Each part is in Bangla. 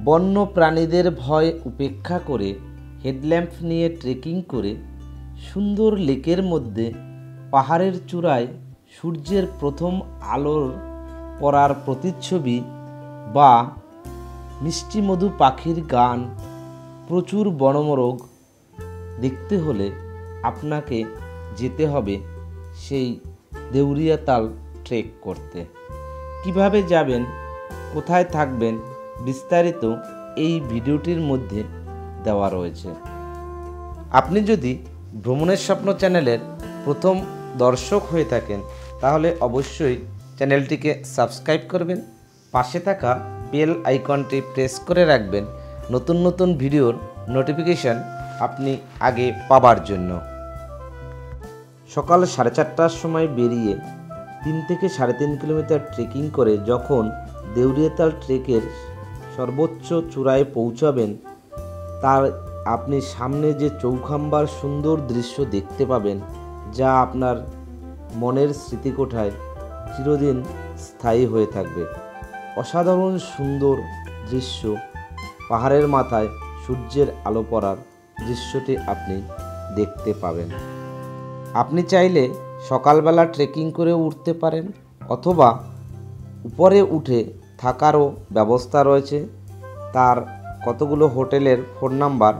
বন্য প্রাণীদের ভয় উপেক্ষা করে হেডল্যাম্প নিয়ে ট্রেকিং করে সুন্দর লেকের মধ্যে পাহাড়ের চূড়ায় সূর্যের প্রথম আলোর পড়ার প্রতিচ্ছবি বা মিষ্টি মধু পাখির গান, প্রচুর বনমোরগ দেখতে হলে আপনাকে যেতে হবে সেই দেউরিয়াতাল ট্রেক করতে। কিভাবে যাবেন, কোথায় থাকবেন, বিস্তারিত এই ভিডিওটির মধ্যে দেওয়া রয়েছে। আপনি যদি ভ্রমণের স্বপ্ন চ্যানেলের প্রথম দর্শক হয়ে থাকেন তাহলে অবশ্যই চ্যানেলটিকে সাবস্ক্রাইব করবেন, পাশে থাকা বেল আইকনটি প্রেস করে রাখবেন নতুন নতুন ভিডিওর নোটিফিকেশান আপনি আগে পাবার জন্য। সকাল 4:30টার সময় বেরিয়ে 3 থেকে 3.5 কিলোমিটার ট্রেকিং করে যখন দেউরিয়াতাল ট্রেকের সর্বোচ্চ চূড়ায় পৌঁছাবেন, তার আপনি সামনে যে চৌখাম্বার সুন্দর দৃশ্য দেখতে পাবেন, যা আপনার মনের স্মৃতিকোঠায় চিরদিন স্থায়ী হয়ে থাকবে। অসাধারণ সুন্দর দৃশ্য, পাহাড়ের মাথায় সূর্যের আলো পড়ার দৃশ্যটি আপনি দেখতে পাবেন। আপনি চাইলে সকালবেলা ট্রেকিং করে উঠতে পারেন অথবা উপরে উঠে থাকারও ব্যবস্থা রয়েছে। তার কতগুলো হোটেলের ফোন নাম্বার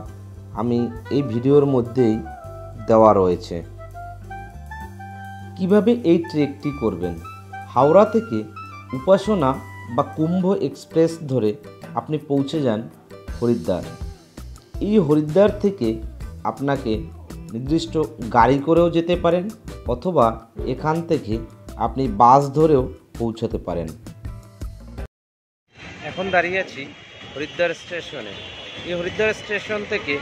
আমি এই ভিডিওর মধ্যেই দেওয়া রয়েছে। কিভাবে এই ট্রেকটি করবেন, হাওড়া থেকে উপাসনা বা কুম্ভ এক্সপ্রেস ধরে আপনি পৌঁছে যান হরিদ্বার। এই হরিদ্বার থেকে আপনাকে নির্দিষ্ট গাড়ি করেও যেতে পারেন অথবা এখান থেকে আপনি বাস ধরেও পৌঁছাতে পারেন। এখন দাঁড়িয়ে আছি হরিদ্বার স্টেশনে। এই হরিদ্বার স্টেশন থেকে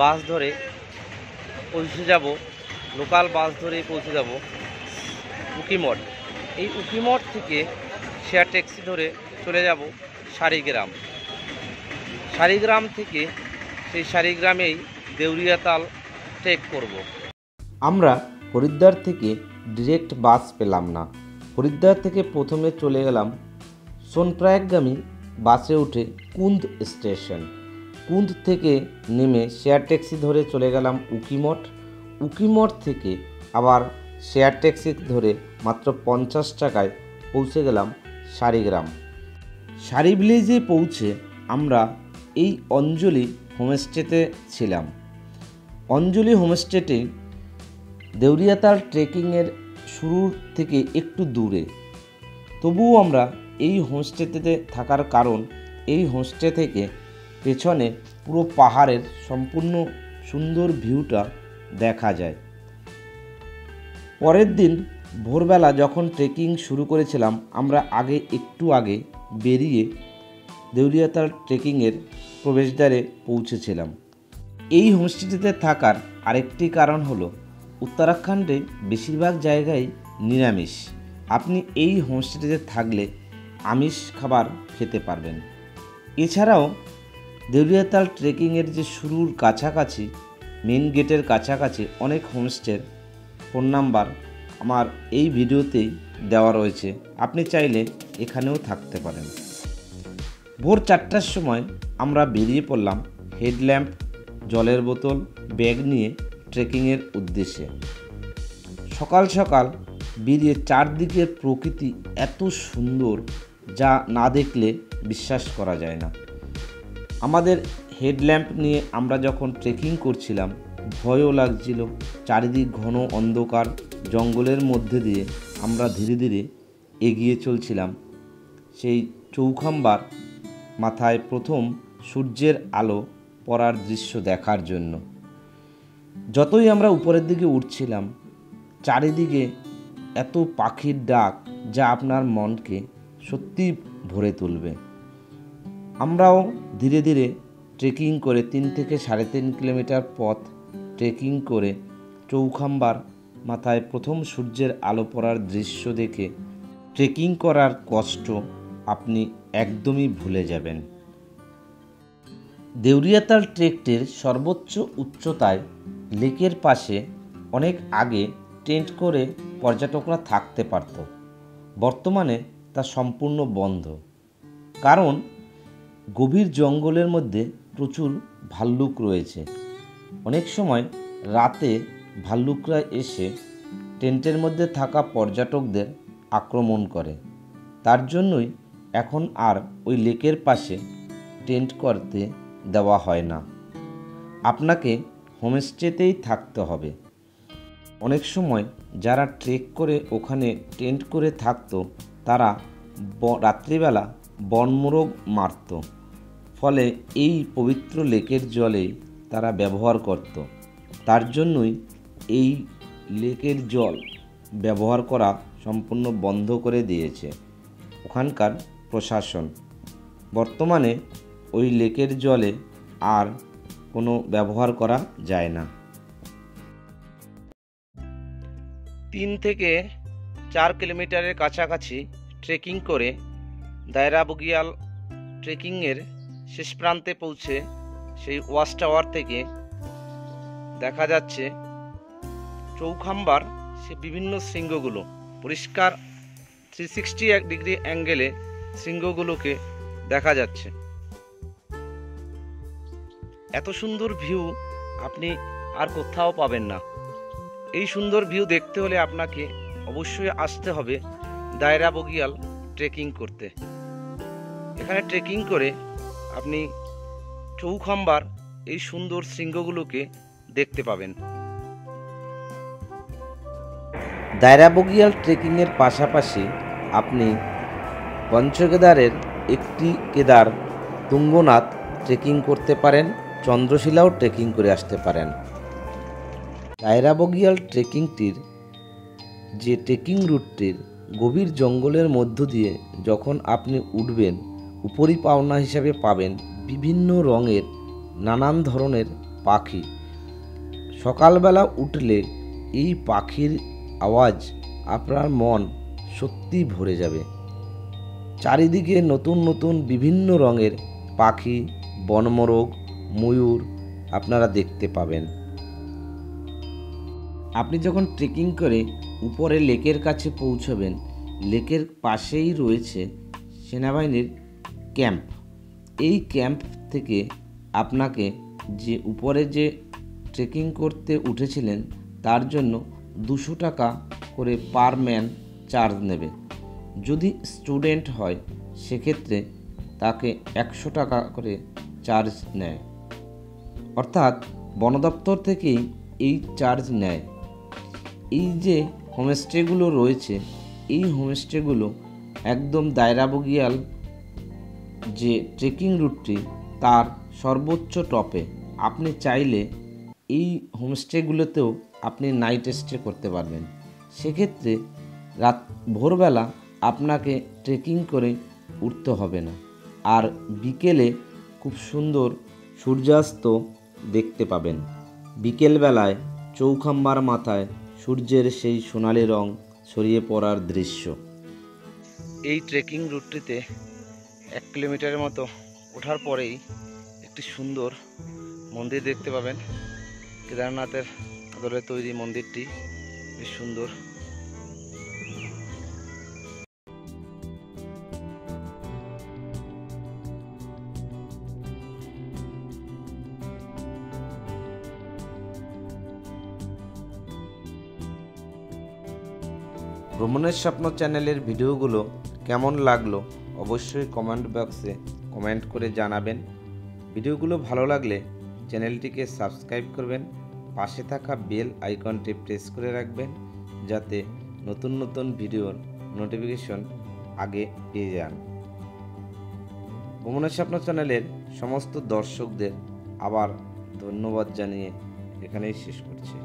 বাস ধরে পৌঁছে যাব, লোকাল বাস ধরেই পৌঁছে যাব উকিমঠ। এই উকিমঠ থেকে শেয়ার ট্যাক্সি ধরে চলে যাব সারিগ্রাম। সারিগ্রাম থেকে সেই সারিগ্রামেই দেউরিয়াতাল ট্রেক করব। আমরা হরিদ্বার থেকে ডিরেক্ট বাস পেলাম না। হরিদ্বার থেকে প্রথমে চলে গেলাম সোনপ্রয়াগগামী বাসে উঠে কুন্দ স্টেশন। কুন্দ থেকে নেমে শেয়ার ট্যাক্সি ধরে চলে গেলাম উকিমঠ। উকিমঠ থেকে আবার শেয়ার ট্যাক্সি ধরে মাত্র 50 টাকায় পৌঁছে গেলাম সারিগ্রাম। সারি ভিলেজে পৌঁছে আমরা এই অঞ্জলি হোমস্টেতে ছিলাম। অঞ্জলি হোমস্টেটি দেউরিয়াতাল ট্রেকিংয়ের শুরুর থেকে একটু দূরে, তবুও আমরা এই হোমস্টেতে থাকার কারণ এই হোমস্টে থেকে পেছনে পুরো পাহাড়ের সম্পূর্ণ সুন্দর ভিউটা দেখা যায়। পরের দিন ভোরবেলা যখন ট্রেকিং শুরু করেছিলাম, আমরা একটু আগে বেরিয়ে দেউরিয়াতাল ট্রেকিংয়ের প্রবেশদ্বারে পৌঁছেছিলাম। এই হোমস্টেটিতে থাকার আরেকটি কারণ হলো উত্তরাখণ্ডে বেশিরভাগ জায়গায় নিরামিষ। আপনি এই হোমস্টেটিতে থাকলে আমিষ খাবার খেতে পারবেন। এছাড়াও দেউরিয়াতাল ট্রেকিংয়ের যে শুরুর কাছাকাছি, মেন গেটের কাছাকাছি অনেক হোমস্টের ফোন নাম্বার আমার এই ভিডিওতেই দেওয়া রয়েছে, আপনি চাইলে এখানেও থাকতে পারেন। ভোর 4টার সময় আমরা বেরিয়ে পড়লাম হেডল্যাম্প, জলের বোতল, ব্যাগ নিয়ে ট্রেকিংয়ের উদ্দেশ্যে। সকাল সকাল বেরিয়ে চারদিকের প্রকৃতি এত সুন্দর যা না দেখলে বিশ্বাস করা যায় না। আমাদের হেডল্যাম্প নিয়ে আমরা যখন ট্রেকিং করছিলাম ভয়ও লাগছিল। চারিদিক ঘন অন্ধকার, জঙ্গলের মধ্যে দিয়ে আমরা ধীরে ধীরে এগিয়ে চলছিলাম সেই চৌখাম্বার মাথায় প্রথম সূর্যের আলো পড়ার দৃশ্য দেখার জন্য। যতই আমরা উপরের দিকে উঠছিলাম, চারিদিকে এত পাখির ডাক যা আপনার মনকে সত্যি ভরে তুলবে। আমরাও ধীরে ধীরে ট্রেকিং করে 3 থেকে 3.5 কিলোমিটার পথ ট্রেকিং করে চৌখাম্বার মাথায় প্রথম সূর্যের আলো পড়ার দৃশ্য দেখে ট্রেকিং করার কষ্ট আপনি একদমই ভুলে যাবেন। দেউরিয়াতাল ট্রেকটির সর্বোচ্চ উচ্চতায় লেকের পাশে অনেক আগে টেন্ট করে পর্যটকরা থাকতে পারত। বর্তমানে তা সম্পূর্ণ বন্ধ, কারণ গভীর জঙ্গলের মধ্যে প্রচুর ভাল্লুক রয়েছে। অনেক সময় রাতে ভাল্লুকরা এসে টেন্টের মধ্যে থাকা পর্যটকদের আক্রমণ করে। তার জন্যই এখন আর ওই লেকের পাশে টেন্ট করতে দেওয়া হয় না, আপনাকে হোমস্টেতেই থাকতে হবে। অনেক সময় যারা ট্রেক করে ওখানে টেন্ট করে থাকতো তারা রাত্রিবেলা বনমোরগ মারত, ফলে এই পবিত্র লেকের জলে তারা ব্যবহার করত। তার জন্যই এই লেকের জল ব্যবহার করা সম্পূর্ণ বন্ধ করে দিয়েছে ওখানকার প্রশাসন। বর্তমানে ওই লেকের জলে আর কোনো ব্যবহার করা যায় না। 3 থেকে 4 কিলোমিটারের কাছাকাছি ট্রেকিং করে দায়রা বগিয়াল ট্রেকিংয়ের শেষ প্রান্তে পৌঁছে সেই ওয়াচ টাওয়ার থেকে দেখা যাচ্ছে চৌখাম্বার সে বিভিন্ন শৃঙ্গগুলো, পরিষ্কার 360 ডিগ্রি অ্যাঙ্গেলে শৃঙ্গগুলোকে দেখা যাচ্ছে। এত সুন্দর ভিউ আপনি আর কোথাও পাবেন না। এই সুন্দর ভিউ দেখতে হলে আপনাকে অবশ্যই আসতে হবে দায়রা বগিয়াল ট্রেকিং করতে। এখানে ট্রেকিং করে আপনি চৌখাম্বার এই সুন্দর শৃঙ্গগুলোকে দেখতে পাবেন। দায়রা বগিয়াল ট্রেকিংয়ের পাশাপাশি আপনি পঞ্চকেদারের একটি কেদার তুঙ্গনাথ ট্রেকিং করতে পারেন, চন্দ্রশিলাও ট্রেকিং করে আসতে পারেন। দায়রা বগিয়াল ট্রেকিংটির যে ট্রেকিং রুটটির গভীর জঙ্গলের মধ্য দিয়ে যখন আপনি উঠবেন, উপরি পাওনা হিসাবে পাবেন বিভিন্ন রঙের নানান ধরনের পাখি। সকালবেলা উঠলে এই পাখির আওয়াজ আপনার মন সত্যি ভরে যাবে। চারিদিকে নতুন নতুন বিভিন্ন রঙের পাখি, বনমোরগ, ময়ূর আপনারা দেখতে পাবেন। আপনি যখন ট্রেকিং করে উপরে লেকের কাছে পৌঁছবেন, লেকের পাশেই রয়েছে সেনাবাহিনীর ক্যাম্প। এই ক্যাম্প থেকে আপনাকে যে উপরে যে ট্রেকিং করতে উঠেছিলেন তার জন্য 200 টাকা করে পার ম্যান চার্জ নেবে। যদি স্টুডেন্ট হয় সেক্ষেত্রে তাকে 100 টাকা করে চার্জ নেয়, অর্থাৎ বন দপ্তর থেকেই এই চার্জ নেয়। এই যে হোমস্টেগুলো রয়েছে, এই হোমস্টেগুলো একদম দায়রা বগিয়াল যে ট্রেকিং রুটটি তার সর্বোচ্চ টপে। আপনি চাইলে এই হোমস্টেগুলোতেও আপনি নাইট স্টে করতে পারবেন। সেক্ষেত্রে ভোরবেলা আপনাকে ট্রেকিং করে উঠতে হবে না, আর বিকেলে খুব সুন্দর সূর্যাস্ত দেখতে পাবেন। বিকেলবেলায় চৌখাম্বার মাথায় সূর্যের সেই সোনালি রং ছড়িয়ে পড়ার দৃশ্য। এই ট্রেকিং রুটটিতে 1 কিলোমিটারের মতো ওঠার পরেই একটি সুন্দর মন্দির দেখতে পাবেন। কেদারনাথের আদলে তৈরি মন্দিরটি বেশ সুন্দর। ভ্রমণের স্বপ্ন চ্যানেলের ভিডিওগুলো কেমন লাগলো অবশ্যই কমেন্ট বক্সে কমেন্ট করে জানাবেন। ভিডিওগুলো ভালো লাগলে চ্যানেলটিকে সাবস্ক্রাইব করবেন, পাশে থাকা বেল আইকনটি প্রেস করে রাখবেন যাতে নতুন নতুন ভিডিওর নোটিফিকেশন আগে পেয়ে যান। ভ্রমণের স্বপ্ন চ্যানেলের সমস্ত দর্শকদের আবার ধন্যবাদ জানিয়ে এখানেই শেষ করছি।